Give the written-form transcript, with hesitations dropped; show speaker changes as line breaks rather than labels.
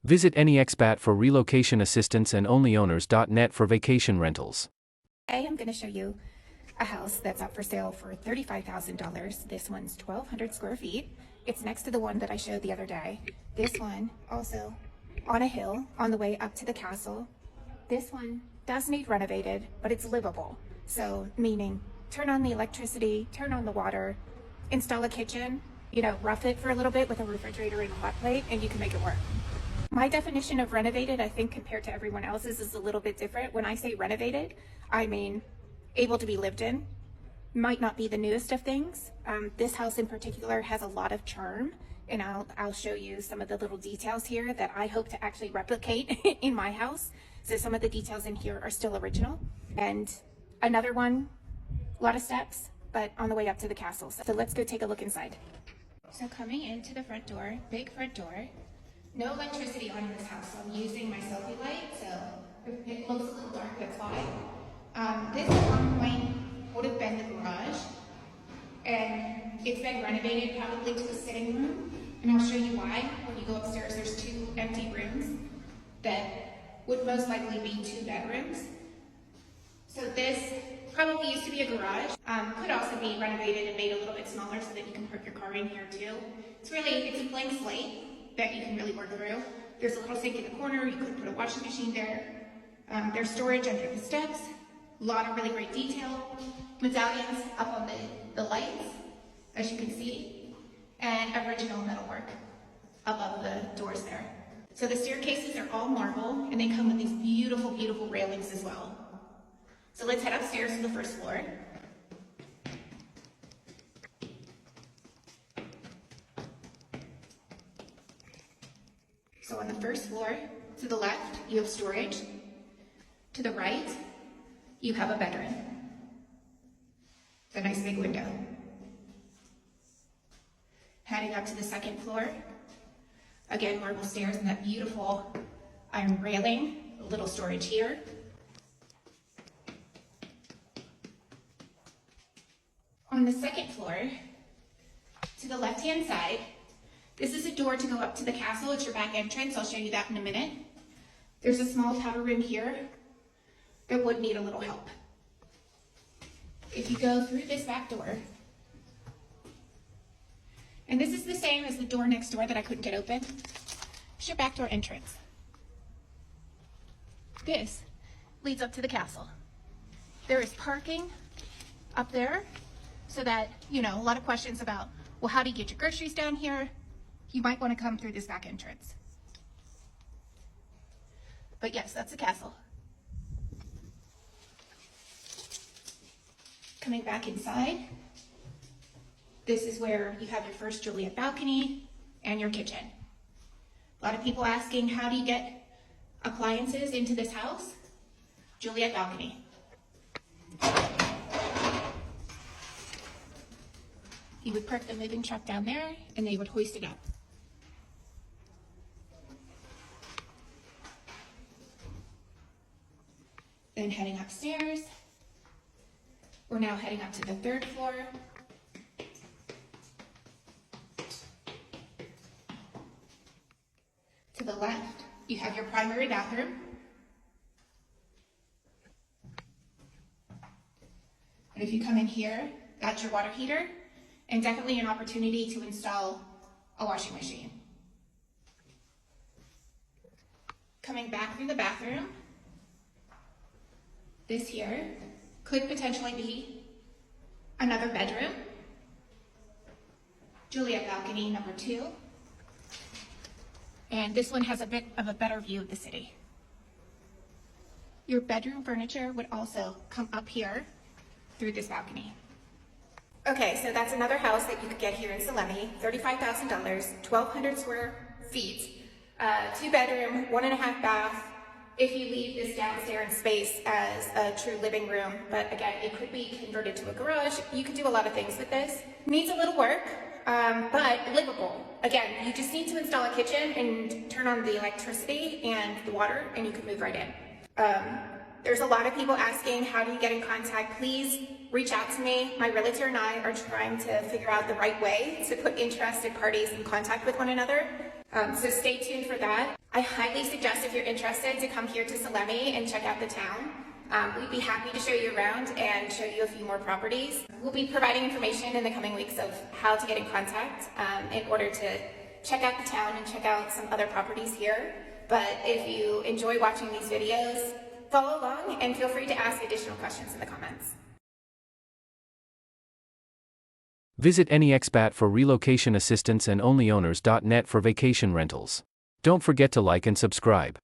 Visit any EXPAT for relocation assistance and onlyowners.net for vacation rentals.
Today I'm going to show you a house that's up for sale for $35,000. This one's 1,200 square feet. It's next to the one that I showed the other day. This one also on a hill on the way up to the castle. This one does need renovated, but it's livable. So meaning turn on the electricity, turn on the water, install a kitchen, rough it for a little bit with a refrigerator and a hot plate, and you can make it work. My definition of renovated, I think, compared to everyone else's is a little bit different. When I say renovated, I mean able to be lived in. Might not be the newest of things. This house in particular has a lot of charm, and I'll show you some of the little details here that I hope to actually replicate in my house. So some of the details in here are still original. And another one, a lot of steps, but on the way up to the castle. So let's go take a look inside. So coming into the front door, big front door. No electricity on in this house, so I'm using my selfie light, so it looks a little dark, that's why. This at one point would have been the garage, and it's been renovated probably to a sitting room, and I'll show you why. When you go upstairs, there's 2 empty rooms that would most likely be 2 bedrooms. So this probably used to be a garage. Could also be renovated and made a little bit smaller so that you can park your car in here too. It's a blank slate that you can really work through. There's a little sink in the corner. You could put a washing machine there. There's storage under the steps. A lot of really great detail. Medallions up on the lights, as you can see, and original metalwork above the doors there. So the staircases are all marble, and they come with these beautiful, beautiful railings as well. So let's head upstairs to the first floor. So on the first floor, to the left, you have storage. To the right, you have a bedroom. It's a nice big window. Heading up to the second floor, again, marble stairs and that beautiful iron railing, a little storage here. On the second floor, to the left-hand side, this is a door to go up to the castle. It's your back entrance. I'll show you that in a minute. There's a small powder room here that would need a little help. If you go through this back door, and this is the same as the door next door that I couldn't get open, it's your back door entrance. This leads up to the castle. There is parking up there so that, a lot of questions about, well, how do you get your groceries down here? You might want to come through this back entrance. But yes, that's the castle. Coming back inside, this is where you have your first Juliet balcony and your kitchen. A lot of people asking, how do you get appliances into this house? Juliet balcony. You would park the moving truck down there and they would hoist it up. Then heading upstairs, we're now heading up to the third floor. To the left, you have your primary bathroom. And if you come in here, that's your water heater, and definitely an opportunity to install a washing machine. Coming back through the bathroom, this here could potentially be another bedroom. Juliet balcony number 2. And this one has a bit of a better view of the city. Your bedroom furniture would also come up here through this balcony. Okay, so that's another house that you could get here in Salemi, $35,000, 1,200 square feet, 2 bedroom, 1.5 bath. If you leave this downstairs space as a true living room, but again, it could be converted to a garage. You could do a lot of things with this. Needs a little work, but livable. Again, you just need to install a kitchen and turn on the electricity and the water, and you can move right in. There's a lot of people asking, how do you get in contact? Please reach out to me. My realtor and I are trying to figure out the right way to put interested parties in contact with one another. So stay tuned for that. I highly suggest, if you're interested, to come here to Salemi and check out the town. We'd be happy to show you around and show you a few more properties. We'll be providing information in the coming weeks of how to get in contact in order to check out the town and check out some other properties here. But if you enjoy watching these videos, follow along and feel free to ask additional questions in the comments.
Visit any EXPAT for relocation assistance and onlyowners.net for vacation rentals. Don't forget to like and subscribe.